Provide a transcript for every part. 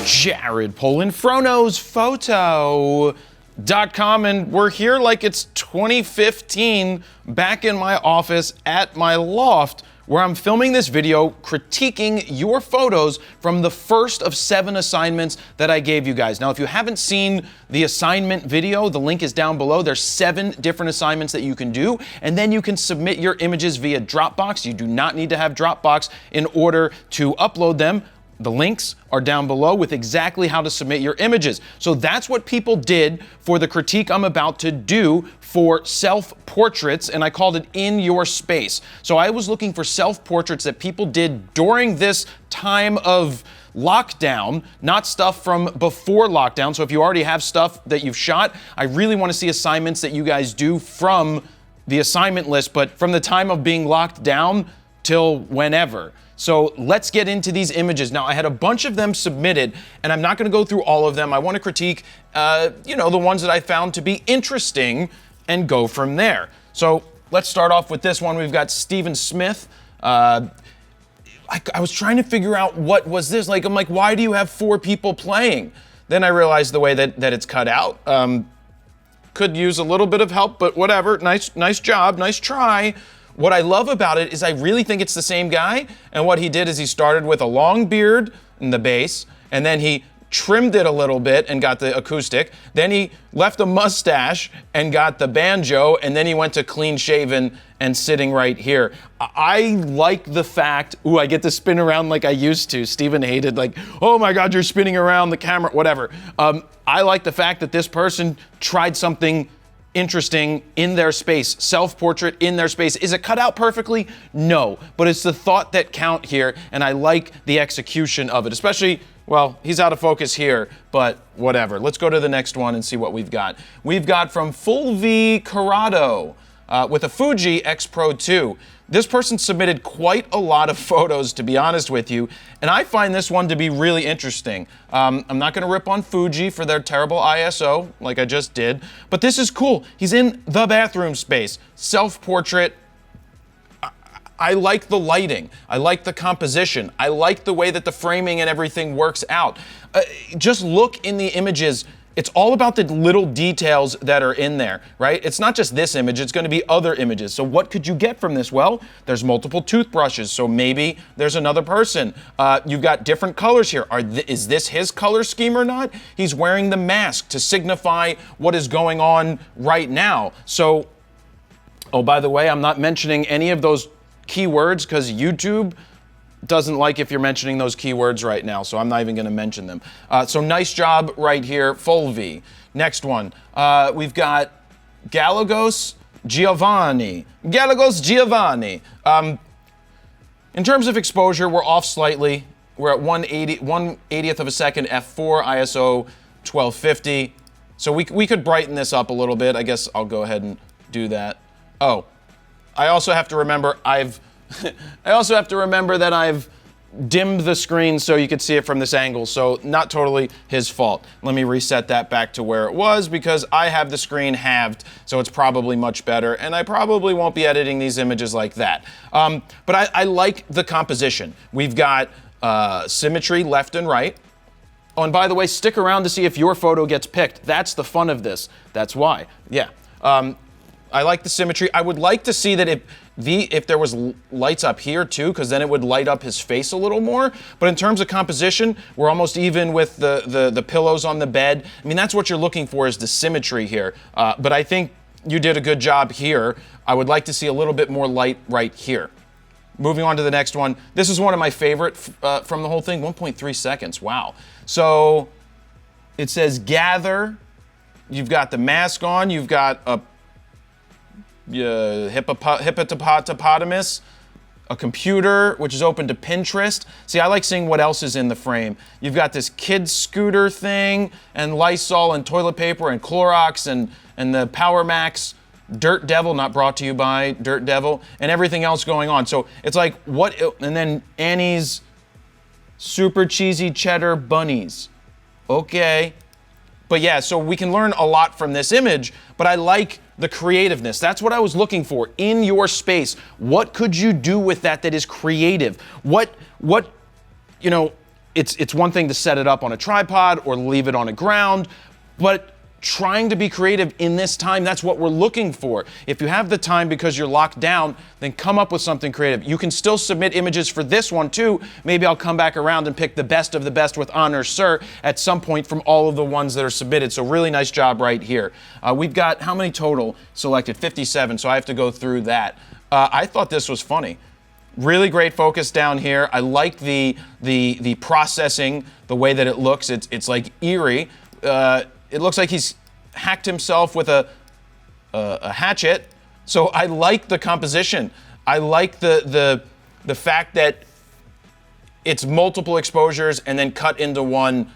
Jared Polin, FroKnowsPhoto.com, and we're here like it's 2015 back in my office at my loft where I'm filming this video critiquing your photos from the first of 7 assignments that I gave you guys. Now, if you haven't seen the assignment video, the link is down below. There's 7 different assignments that you can do, and then you can submit your images via Dropbox. You do not need to have Dropbox in order to upload them. The links are down below with exactly how to submit your images. So that's what people did for the critique I'm about to do for self-portraits, and I called it In Your Space. So I was looking for self-portraits that people did during this time of lockdown, not stuff from before lockdown. So if you already have stuff that you've shot, I really want to see assignments that you guys do from the assignment list, but from the time of being locked down till whenever. So let's get into these images. Now, I had a bunch of them submitted, and I'm not going to go through all of them. I want to critique, the ones that I found to be interesting and go from there. So let's start off with this one. We've got Stephen Smith. I was trying to figure out what was this. I'm like, why do you have 4 people playing? Then I realized the way that it's cut out. Could use a little bit of help, but whatever. Nice job, nice try. What I love about it is I really think it's the same guy, and what he did is he started with a long beard in the base, and then he trimmed it a little bit and got the acoustic, then he left a mustache and got the banjo, and then he went to clean shaven and sitting right here. I like the fact, I get to spin around like I used to. Steven hated oh my God, you're spinning around the camera, whatever. I like the fact that this person tried something interesting in their space, self-portrait in their space. Is it cut out perfectly? No, but it's the thought that count here, and I like the execution of it, especially, well, he's out of focus here, but whatever. Let's go to the next one and see what we've got. We've got from Fulvi Corrado with a Fuji X Pro 2. This person submitted quite a lot of photos, to be honest with you, and I find this one to be really interesting. I'm not going to rip on Fuji for their terrible ISO, like I just did, but this is cool. He's in the bathroom space, self-portrait. I like the lighting. I like the composition. I like the way that the framing and everything works out. Just look in the images. It's all about the little details that are in there, right? It's not just this image, it's going to be other images. So what could you get from this? Well, there's multiple toothbrushes, so maybe there's another person. You've got different colors here. Is this his color scheme or not? He's wearing the mask to signify what is going on right now. So, by the way, I'm not mentioning any of those keywords because YouTube doesn't like if you're mentioning those keywords right now, so I'm not even going to mention them. So nice job right here, Fulvi. Next one, we've got Galagos Giovanni. Galagos Giovanni. In terms of exposure, we're off slightly. We're at 1/80th of a second f4, ISO 1250. So we could brighten this up a little bit. I guess I'll go ahead and do that. Oh, I also have to remember that I've dimmed the screen so you could see it from this angle, so not totally his fault. Let me reset that back to where it was because I have the screen halved, so it's probably much better, and I probably won't be editing these images like that. But I like the composition. We've got symmetry left and right. Oh, and by the way, stick around to see if your photo gets picked. That's the fun of this. That's why. Yeah. I like the symmetry. I would like to see that if there was lights up here too, because then it would light up his face a little more. But in terms of composition, we're almost even with the pillows on the bed. I mean, that's what you're looking for, is the symmetry here. But I think you did a good job here. I would like to see a little bit more light right here. Moving on to the next one. This is one of my favorite from the whole thing, 1.3 seconds, wow. So it says gather. You've got the mask on, you've got a hippopotamus, a computer, which is open to Pinterest. See, I like seeing what else is in the frame. You've got this kid scooter thing, and Lysol, and toilet paper, and Clorox, and the Power Max, Dirt Devil, not brought to you by Dirt Devil, and everything else going on. So it's like, what, and then Annie's super cheesy cheddar bunnies. Okay. But yeah, so we can learn a lot from this image, but I like the creativeness. That's what I was looking for in your space. What could you do with that is creative? What, it's one thing to set it up on a tripod or leave it on a ground, but trying to be creative in this time, that's what we're looking for. If you have the time because you're locked down, then come up with something creative. You can still submit images for this one too. Maybe I'll come back around and pick the best of the best with honor, sir, at some point from all of the ones that are submitted. So really nice job right here. We've got how many total selected? 57, so I have to go through that. I thought this was funny. Really great focus down here. I like the processing, the way that it looks. It's like eerie. It looks like he's hacked himself with a hatchet. So I like the composition. I like the fact that it's multiple exposures and then cut into one.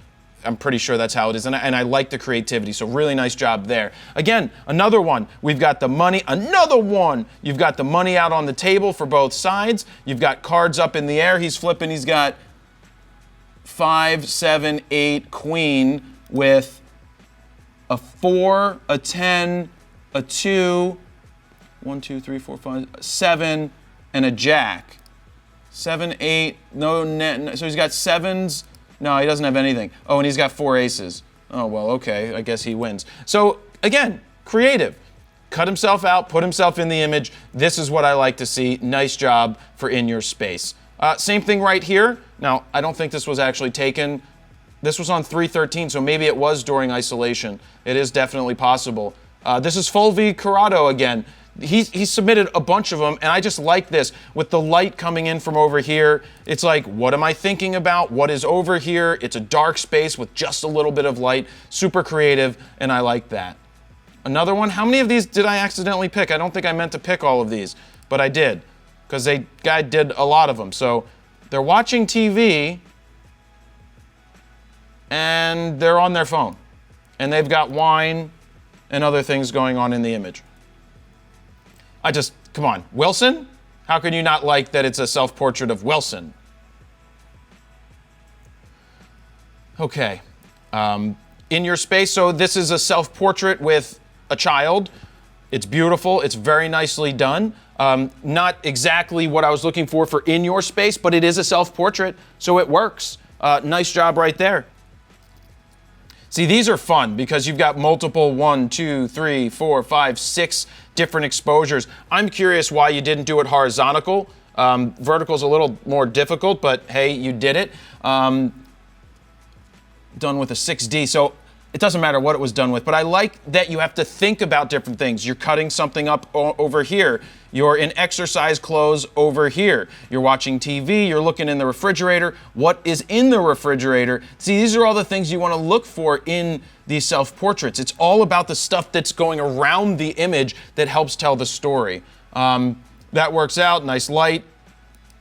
I'm pretty sure that's how it is. And I like the creativity. So really nice job there. Again, another one. We've got the money. Another one. You've got the money out on the table for both sides. You've got cards up in the air. He's flipping. He's got 5, 7, 8, queen with a 4, a 10, a 2, 1, 2, 3, 4, 5, 7, and a jack. 7, 8, no, so he's got 7s. No, he doesn't have anything. Oh, and he's got 4 aces. Oh, well, okay, I guess he wins. So, again, creative. Cut himself out, put himself in the image. This is what I like to see. Nice job for in your space. Same thing right here. Now, I don't think this was actually taken. This was on 313, so maybe it was during isolation. It is definitely possible. This is Fulvi Corrado again. He submitted a bunch of them, and I just like this. With the light coming in from over here, it's like, what am I thinking about? What is over here? It's a dark space with just a little bit of light. Super creative, and I like that. Another one. How many of these did I accidentally pick? I don't think I meant to pick all of these, but I did, because the guy did a lot of them. So they're watching TV, and they're on their phone, and they've got wine and other things going on in the image. Come on, Wilson? How can you not like that it's a self-portrait of Wilson? Okay, in your space, so this is a self-portrait with a child. It's beautiful, it's very nicely done. Not exactly what I was looking for in your space, but it is a self-portrait, so it works. Nice job right there. See, these are fun because you've got multiple 1, 2, 3, 4, 5, 6 different exposures. I'm curious why you didn't do it horizontal. Vertical is a little more difficult, but hey, you did it. Done with a 6D, so it doesn't matter what it was done with, but I like that you have to think about different things. You're cutting something up over here. You're in exercise clothes over here. You're watching TV, you're looking in the refrigerator. What is in the refrigerator? See, these are all the things you want to look for in these self-portraits. It's all about the stuff that's going around the image that helps tell the story. That works out, nice light.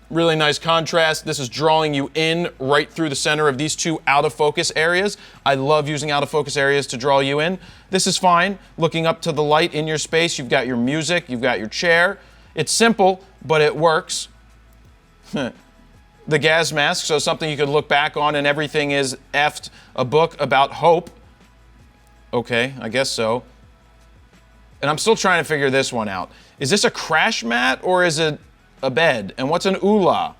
Really nice contrast. This is drawing you in right through the center of these two out of focus areas. I love using out of focus areas to draw you in. This is fine. Looking up to the light in your space, you've got your music, you've got your chair. It's simple, but it works. The gas mask, so something you could look back on and everything is effed. A book about hope. Okay, I guess so. And I'm still trying to figure this one out. Is this a crash mat or is it a bed? And what's an oola?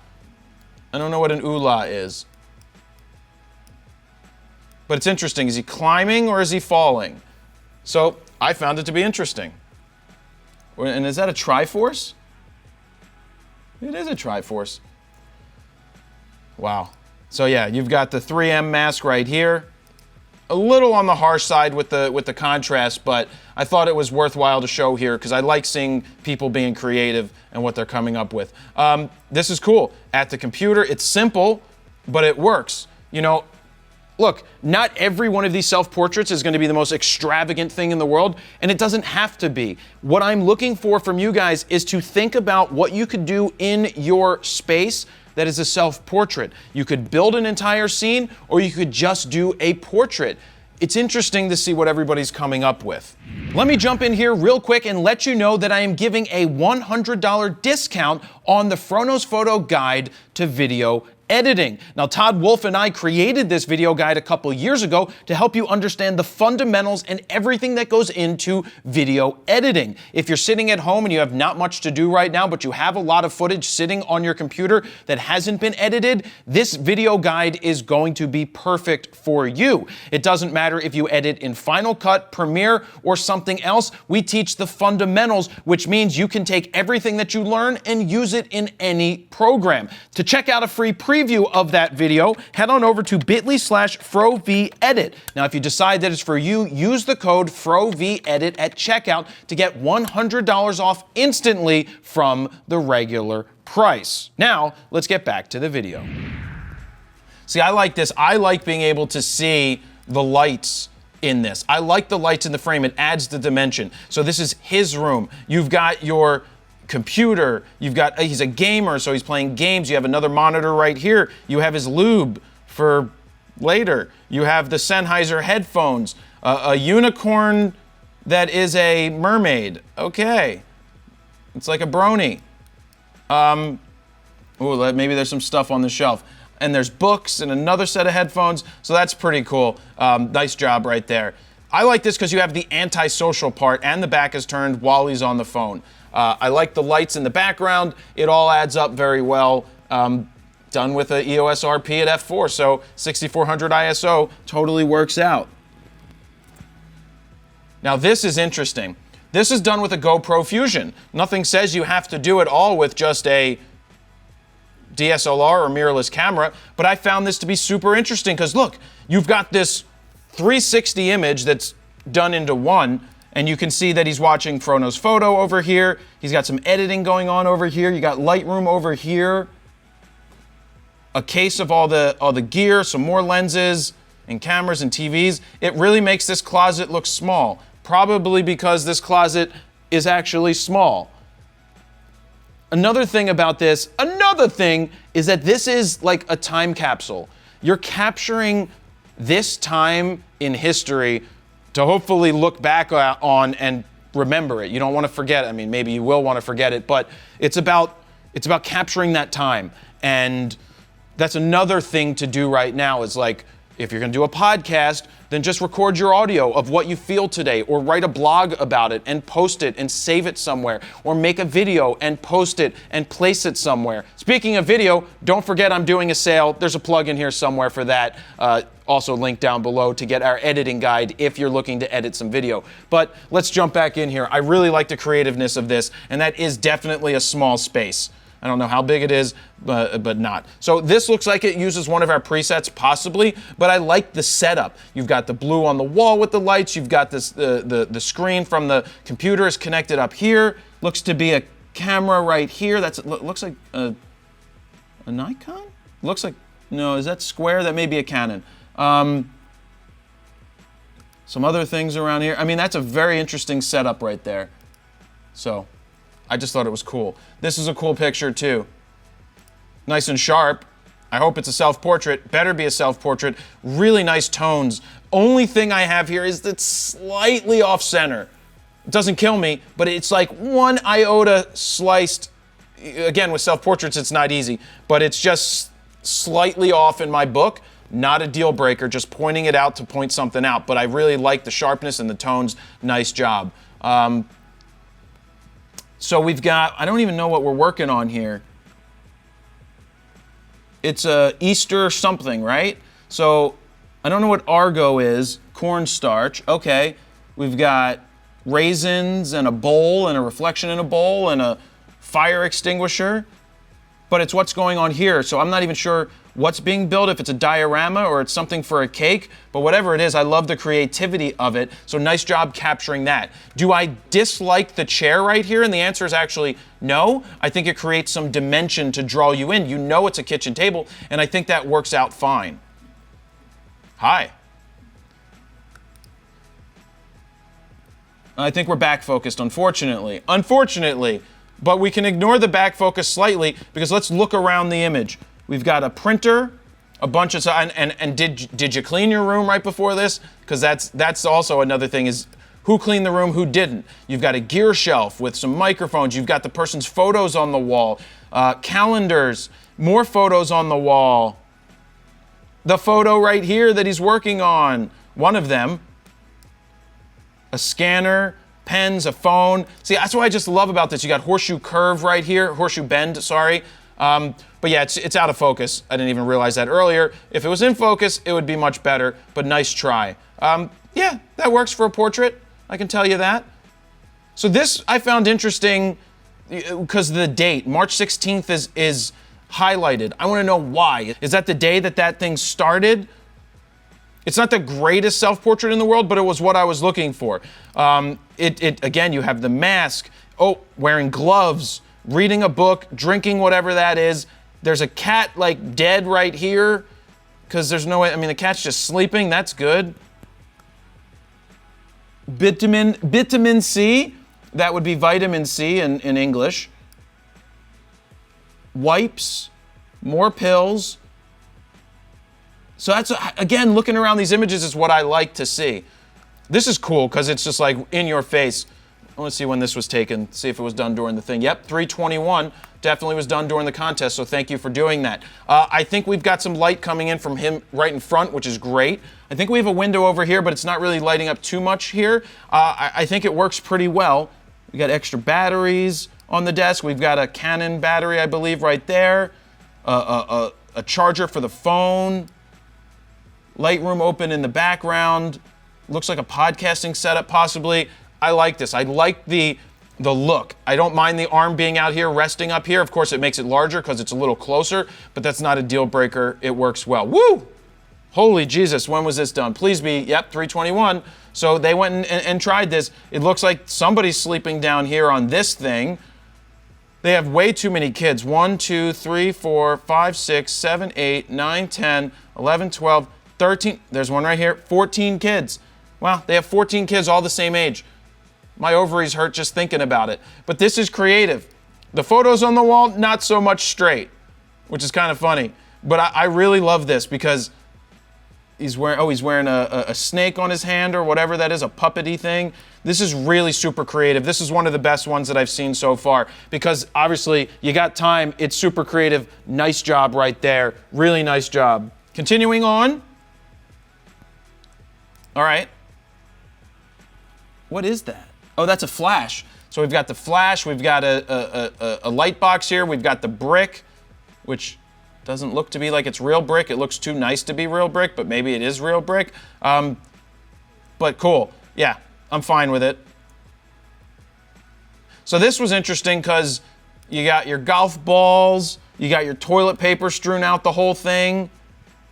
I don't know what an oola is. But it's interesting. Is he climbing or is he falling? So I found it to be interesting. And is that a Triforce? It is a Triforce. Wow. So yeah, you've got the 3M mask right here. A little on the harsh side with the contrast, but I thought it was worthwhile to show here because I like seeing people being creative and what they're coming up with. This is cool. At the computer, it's simple, but it works. You know, look, not every one of these self-portraits is going to be the most extravagant thing in the world, and it doesn't have to be. What I'm looking for from you guys is to think about what you could do in your space that is a self-portrait. You could build an entire scene, or you could just do a portrait. It's interesting to see what everybody's coming up with. Let me jump in here real quick and let you know that I am giving a $100 discount on the FroKnowsPhoto Guide to Video editing. Now, Todd Wolf and I created this video guide a couple years ago to help you understand the fundamentals and everything that goes into video editing. If you're sitting at home and you have not much to do right now, but you have a lot of footage sitting on your computer that hasn't been edited, this video guide is going to be perfect for you. It doesn't matter if you edit in Final Cut, Premiere, or something else. We teach the fundamentals, which means you can take everything that you learn and use it in any program. To check out a free preview of that video, head on over to bit.ly/FroVEdit. Now, if you decide that it's for you, use the code FroVEdit at checkout to get $100 off instantly from the regular price. Now, let's get back to the video. See, I like this. I like being able to see the lights in this. I like the lights in the frame. It adds the dimension. So this is his room. You've got your computer. You've got, he's a gamer, so he's playing games. You have another monitor right here. You have his lube for later. You have the Sennheiser headphones, a unicorn that is a mermaid. Okay. It's like a brony. Ooh, maybe there's some stuff on the shelf. And there's books and another set of headphones, so that's pretty cool. Nice job right there. I like this because you have the antisocial part and the back is turned while he's on the phone. I like the lights in the background. It all adds up very well. Done with an EOS RP at f4, so 6400 ISO totally works out. Now this is interesting. This is done with a GoPro Fusion. Nothing says you have to do it all with just a DSLR or mirrorless camera, but I found this to be super interesting because look, you've got this 360 image that's done into one, and you can see that he's watching FroKnowsPhoto over here. He's got some editing going on over here. You got Lightroom over here. A case of all the gear, some more lenses and cameras and TVs. It really makes this closet look small, probably because this closet is actually small. Another thing about this, is that this is like a time capsule. You're capturing this time in history to hopefully look back on and remember it. You don't want to forget it. I mean, maybe you will want to forget it, but it's about capturing that time. And that's another thing to do right now is like, if you're going to do a podcast, then just record your audio of what you feel today, or write a blog about it and post it and save it somewhere, or make a video and post it and place it somewhere. Speaking of video, don't forget I'm doing a sale. There's a plug in here somewhere for that. Also linked down below to get our editing guide if you're looking to edit some video. But let's jump back in here. I really like the creativeness of this, and that is definitely a small space. I don't know how big it is, but not. So this looks like it uses one of our presets, possibly, but I like the setup. You've got the blue on the wall with the lights. You've got this, the screen from the computer is connected up here. Looks to be a camera right here. Looks like a Nikon? Looks like, no, is that square? That may be a Canon. Some other things around here. I mean, that's a very interesting setup right there. So I just thought it was cool. This is a cool picture too. Nice and sharp. I hope it's a self-portrait. Better be a self-portrait. Really nice tones. Only thing I have here is that slightly off-center. It doesn't kill me, but it's like one iota sliced. Again, with self-portraits, it's not easy, but it's just slightly off in my book. Not a deal breaker, just pointing it out to point something out, but I really like the sharpness and the tones. Nice job. So we've got, I don't even know what we're working on here. It's a Easter something, right? So I don't know what Argo is. Cornstarch. Okay. We've got raisins and a bowl and a reflection in a bowl and a fire extinguisher. But it's what's going on here. So I'm not even sure what's being built, if it's a diorama or it's something for a cake, but whatever it is, I love the creativity of it. So nice job capturing that. Do I dislike the chair right here? And the answer is actually no. I think it creates some dimension to draw you in. You know it's a kitchen table, and I think that works out fine. Hi. I think we're back focused, unfortunately. Unfortunately. But we can ignore the back focus slightly because let's look around the image. We've got a printer, a bunch of, and did you clean your room right before this? Because that's also another thing is who cleaned the room, who didn't. You've got a gear shelf with some microphones. You've got the person's photos on the wall, calendars, More photos on the wall. The photo right here that he's working on. One of them. A scanner, pens, a phone. See, that's what I just love about this. You got horseshoe curve right here, horseshoe bend, sorry. But yeah, it's out of focus. I didn't even realize that earlier. If it was in focus, it would be much better, but nice try. Yeah, that works for a portrait. I can tell you that. So this I found interesting because the date, March 16th is highlighted. I want to know why. Is that the day that that thing started? It's not the greatest self-portrait in the world, but it was what I was looking for. Again, you have the mask, wearing gloves, reading a book, drinking whatever that is. There's a cat like dead right here because there's no way, I mean, the cat's just sleeping. That's good. Vitamin C, that would be vitamin C in English. Wipes, more pills. So that's, again, looking around these images is what I like to see. This is cool because it's just like in your face. Let's see when this was taken, see if it was done during the thing. Yep, 3/21, definitely was done during the contest, so thank you for doing that. I think we've got some light coming in from him right in front, which is great. I think we have a window over here, but it's not really lighting up too much here. I think it works pretty well. We got extra batteries on the desk. We've got a Canon battery, I believe, right there. A charger for the phone. Lightroom open in the background. Looks like a podcasting setup, possibly. I like this. I like the look. I don't mind the arm being out here, resting up here. Of course, it makes it larger because it's a little closer, but that's not a deal breaker. It works well. Woo! Holy Jesus, when was this done? Please be, yep, 3/21. So they went and tried this. It looks like somebody's sleeping down here on this thing. They have way too many kids. 1, 2, 3, 4, 5, 6, 7, 8, 9, 10, 11, 12, 13. There's one right here. 14 kids. Wow, they have 14 kids all the same age. My ovaries hurt just thinking about it. But this is creative. The photos on the wall, not so much straight, which is kind of funny. But I really love this because he's wearing a snake on his hand or whatever that is, a puppety thing. This is really super creative. This is one of the best ones that I've seen so far because obviously you got time. It's super creative. Nice job right there. Really nice job. Continuing on. All right. What is that? Oh, that's a flash. So we've got the flash, we've got a light box here, we've got the brick, which doesn't look to be like it's real brick. It looks too nice to be real brick, but maybe it is real brick. But cool. Yeah, I'm fine with it. So this was interesting because you got your golf balls, you got your toilet paper strewn out the whole thing.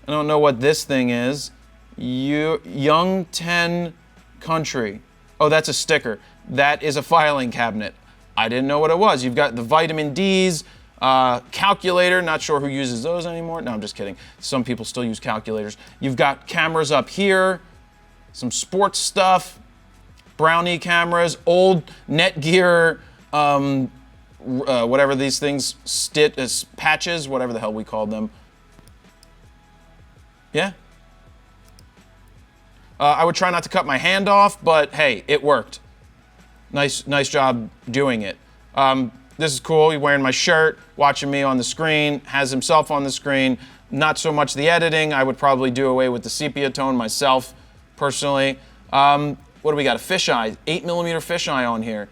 I don't know what this thing is. Young 10 Country. Oh, that's a sticker. That is a filing cabinet. I didn't know what it was. You've got the vitamin D's, calculator. Not sure who uses those anymore. No, I'm just kidding. Some people still use calculators. You've got cameras up here, some sports stuff, Brownie cameras, old Netgear, whatever these things, patches, whatever the hell we called them. Yeah. I would try not to cut my hand off, but hey, it worked. Nice job doing it. This is cool. He's wearing my shirt, watching me on the screen, has himself on the screen. Not so much the editing. I would probably do away with the sepia tone myself, personally. What do we got? A fisheye, 8mm fisheye on here.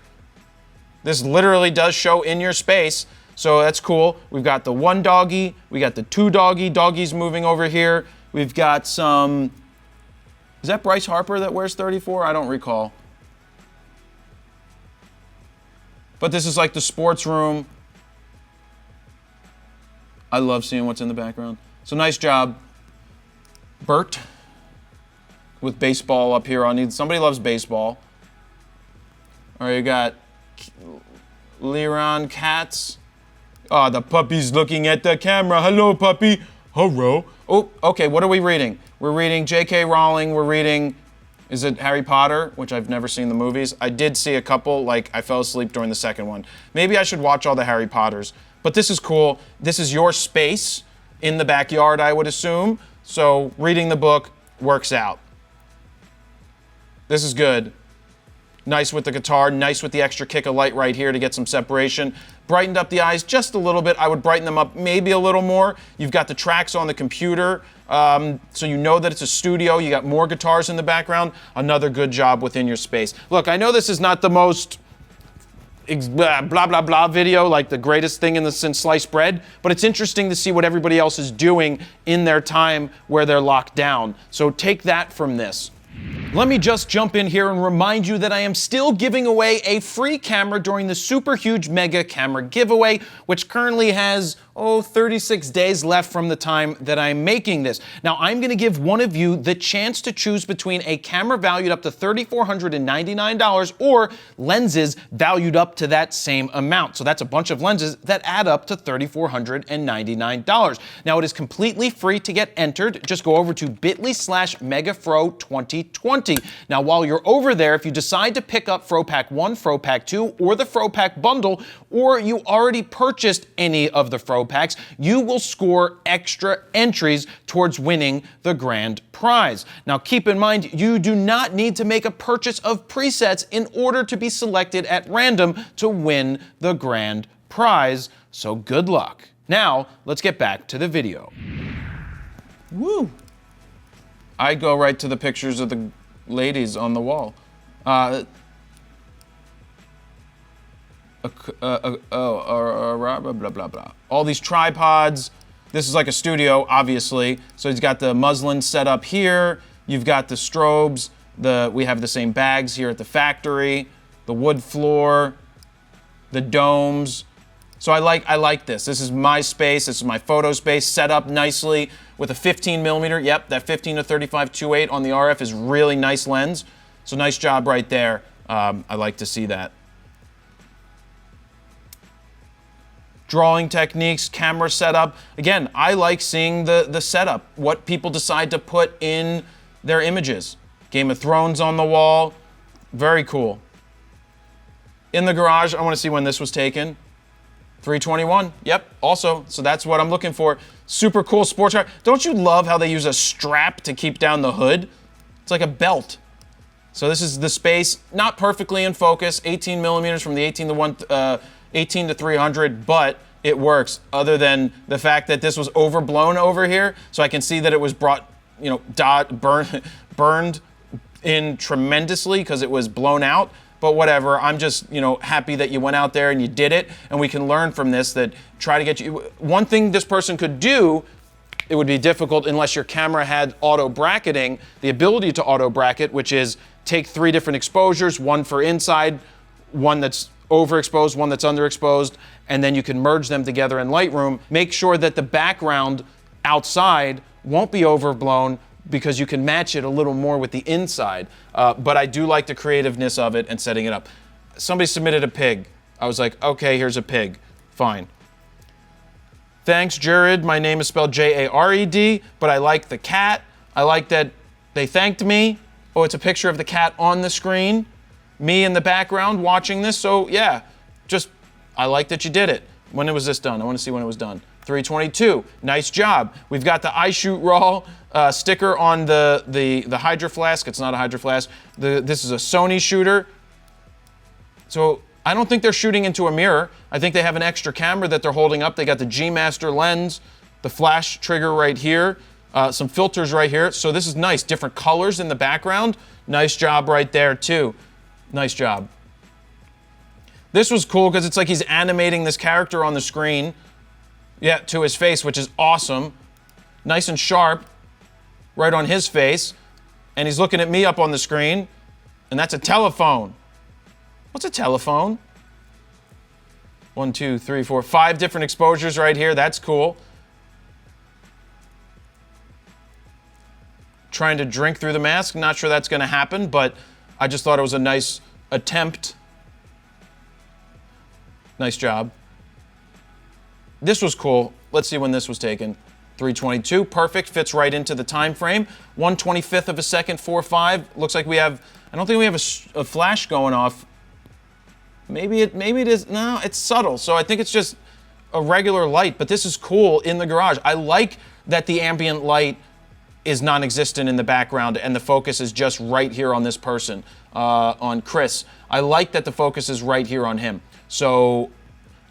This literally does show in your space, so that's cool. We've got the one doggy, we got the two doggy. Doggy's moving over here. We've got some. Is that Bryce Harper that wears 34? I don't recall. But this is like the sports room. I love seeing what's in the background. So nice job, Bert, with baseball up here on. Somebody loves baseball. All right, you got Liron Katz. Oh, the puppy's looking at the camera. Hello, puppy. Hello. Oh, okay, what are we reading? We're reading J.K. Rowling. We're reading, is it Harry Potter? Which I've never seen the movies. I did see a couple, like I fell asleep during the second one. Maybe I should watch all the Harry Potters. But this is cool. This is your space in the backyard, I would assume. So reading the book works out. This is good. Nice with the guitar, nice with the extra kick of light right here to get some separation. brightened up the eyes just a little bit. I would brighten them up maybe a little more. You've got the tracks on the computer, so you know that it's a studio. You got more guitars in the background. Another good job within your space. Look, I know this is not the most blah, blah, blah video, like the greatest thing since sliced bread, but it's interesting to see what everybody else is doing in their time where they're locked down. So take that from this. Let me just jump in here and remind you that I am still giving away a free camera during the super huge mega camera giveaway, which currently has 36 days left from the time that I'm making this. Now, I'm going to give one of you the chance to choose between a camera valued up to $3,499 or lenses valued up to that same amount. So that's a bunch of lenses that add up to $3,499. Now, it is completely free to get entered. Just go over to bit.ly/megafro2020. Now, while you're over there, if you decide to pick up FroPack 1, FroPack 2, or the FroPack bundle, or you already purchased any of the FroPacks, you will score extra entries towards winning the grand prize. Now, keep in mind, you do not need to make a purchase of presets in order to be selected at random to win the grand prize, so good luck. Now, let's get back to the video. Woo! I go right to the pictures of the ladies on the wall. Blah, blah, blah. All these tripods. This is like a studio, obviously. So he's got the muslin set up here. You've got the strobes. We have the same bags here at the factory. The wood floor. The domes. So I like this. This is my space. This is my photo space set up nicely with a 15mm. Yep, that 15 to 35 2.8 on the RF is really nice lens. So nice job right there. I like to see that. Drawing techniques, camera setup. Again, I like seeing the setup, what people decide to put in their images. Game of Thrones on the wall. Very cool. In the garage, I want to see when this was taken. 321, yep, also, so that's what I'm looking for. Super cool sports car. Don't you love how they use a strap to keep down the hood? It's like a belt. So this is the space, not perfectly in focus, 18mm from the 18 to 300, but it works, other than the fact that this was overblown over here, so I can see that it was brought, burned in tremendously because it was blown out. But whatever, I'm just, happy that you went out there and you did it, and we can learn from this that try to get you. One thing this person could do, it would be difficult unless your camera had auto bracketing, the ability to auto bracket, which is take 3 different exposures, one for inside, one that's overexposed, one that's underexposed, and then you can merge them together in Lightroom. Make sure that the background outside won't be overblown, because you can match it a little more with the inside. But I do like the creativeness of it and setting it up. Somebody submitted a pig. I was like, okay, here's a pig. Fine. Thanks, Jared. My name is spelled J-A-R-E-D, but I like the cat. I like that they thanked me. Oh, it's a picture of the cat on the screen. Me in the background watching this. So yeah, I like that you did it. When was this done? I want to see when it was done. 322, nice job. We've got the iShoot RAW sticker on the Hydro Flask. It's not a Hydro Flask. This is a Sony shooter. So I don't think they're shooting into a mirror. I think they have an extra camera that they're holding up. They got the G Master lens, the flash trigger right here, some filters right here. So this is nice, different colors in the background. Nice job right there too. Nice job. This was cool because it's like he's animating this character on the screen. Yeah, to his face, which is awesome. Nice and sharp, right on his face. And he's looking at me up on the screen, and that's a telephone. What's a telephone? 1, 2, 3, 4, 5 different exposures right here. That's cool. Trying to drink through the mask. Not sure that's going to happen, but I just thought it was a nice attempt. Nice job. This was cool. Let's see when this was taken. 322, perfect, fits right into the time frame. 1/25 of a second, 4.5. Looks like we have, I don't think we have a flash going off. Maybe it is, no, it's subtle. So I think it's just a regular light, but this is cool in the garage. I like that the ambient light is non-existent in the background and the focus is just right here on this person, on Chris. I like that the focus is right here on him. So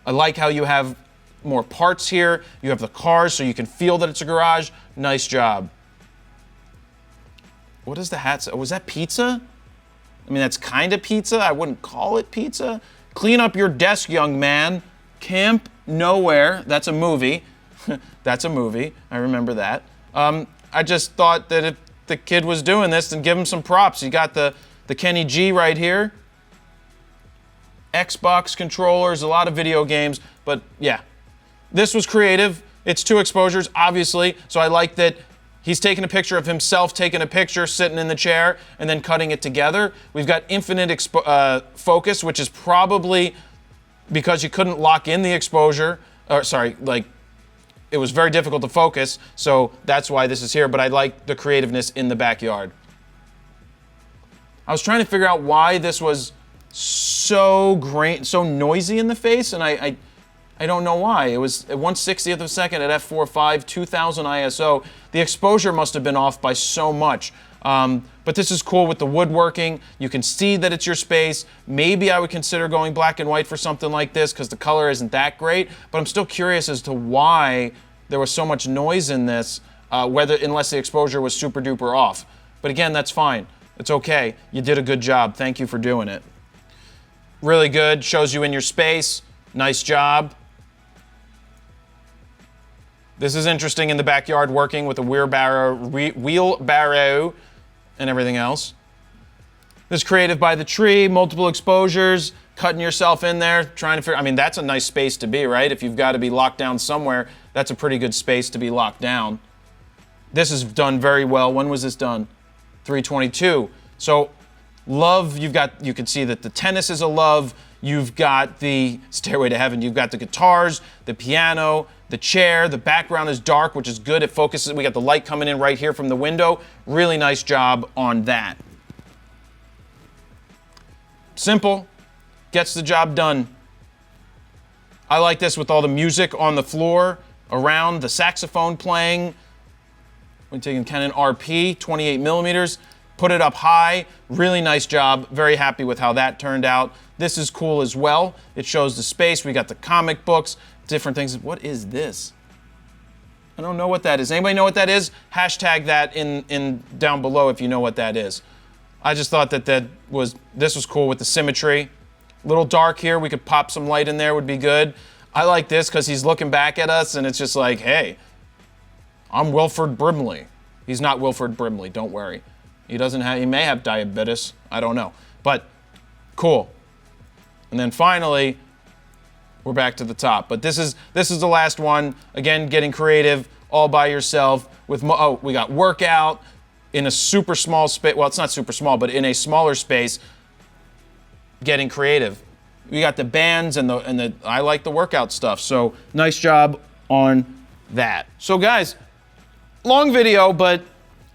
I like how you have more parts here. You have the cars so you can feel that it's a garage. Nice job. What is the hat? Was that pizza? I mean, that's kind of pizza. I wouldn't call it pizza. Clean up your desk, young man. Camp Nowhere. That's a movie. That's a movie. I remember that. I just thought that if the kid was doing this, then give him some props. You got the Kenny G right here. Xbox controllers, a lot of video games, but yeah. This was creative. It's 2 exposures, obviously, so I like that he's taking a picture of himself, taking a picture, sitting in the chair, and then cutting it together. We've got infinite focus, which is probably because you couldn't lock in the exposure, or sorry, like, it was very difficult to focus, so that's why this is here, but I like the creativeness in the backyard. I was trying to figure out why this was so great, so noisy in the face, and I don't know why. It was at 1/60th of a second at f4.5, 2000 ISO. The exposure must have been off by so much. But this is cool with the woodworking. You can see that it's your space. Maybe I would consider going black and white for something like this because the color isn't that great, but I'm still curious as to why there was so much noise in this, unless the exposure was super duper off. But again, that's fine. It's okay. You did a good job. Thank you for doing it. Really good. Shows you in your space. Nice job. This is interesting in the backyard working with a wheelbarrow and everything else. This is creative by the tree, multiple exposures, cutting yourself in there, trying to figure, I mean, that's a nice space to be, right? If you've got to be locked down somewhere, that's a pretty good space to be locked down. This is done very well. When was this done? 322. So love, you can see that the tennis is a love. You've got the Stairway to Heaven. You've got the guitars, the piano, the chair. The background is dark, which is good. It focuses. We got the light coming in right here from the window. Really nice job on that. Simple. Gets the job done. I like this with all the music on the floor, around, the saxophone playing. We're taking Canon RP, 28 millimeters. Put it up high. Really nice job. Very happy with how that turned out. This is cool as well. It shows the space. We got the comic books, different things. What is this? I don't know what that is. Anybody know what that is? Hashtag that in down below if you know what that is. I just thought that this was cool with the symmetry. A little dark here. We could pop some light in there, would be good. I like this because he's looking back at us and it's just like, hey, I'm Wilford Brimley. He's not Wilford Brimley, don't worry. He may have diabetes, I don't know. But cool. And then finally, we're back to the top. But this is the last one. Again, getting creative all by yourself with we got workout in a super small space. Well, it's not super small, but in a smaller space, getting creative. We got the bands and the I like the workout stuff. So nice job on that. So guys, long video, but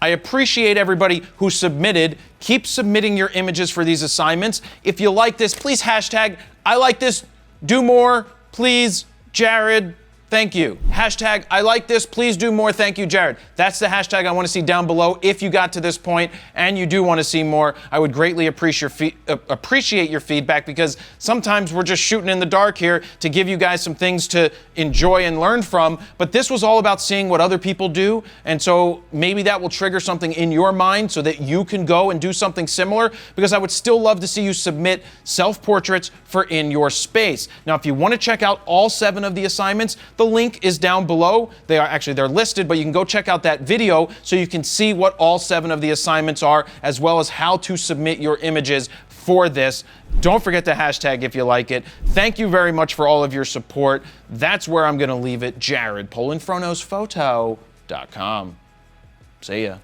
I appreciate everybody who submitted. Keep submitting your images for these assignments. If you like this, please hashtag I like this, do more, please, Jared. Thank you. Hashtag I like this, please do more, thank you, Jared. That's the hashtag I want to see down below. If you got to this point and you do want to see more, I would greatly appreciate your feedback because sometimes we're just shooting in the dark here to give you guys some things to enjoy and learn from, but this was all about seeing what other people do, and so maybe that will trigger something in your mind so that you can go and do something similar, because I would still love to see you submit self-portraits for in your space. Now, if you want to check out all 7 of the assignments, the link is down below. They're listed, but you can go check out that video so you can see what all 7 of the assignments are, as well as how to submit your images for this. Don't forget to hashtag if you like it. Thank you very much for all of your support. That's where I'm going to leave it. Jared, PolinFroKnowsPhoto.com. See ya.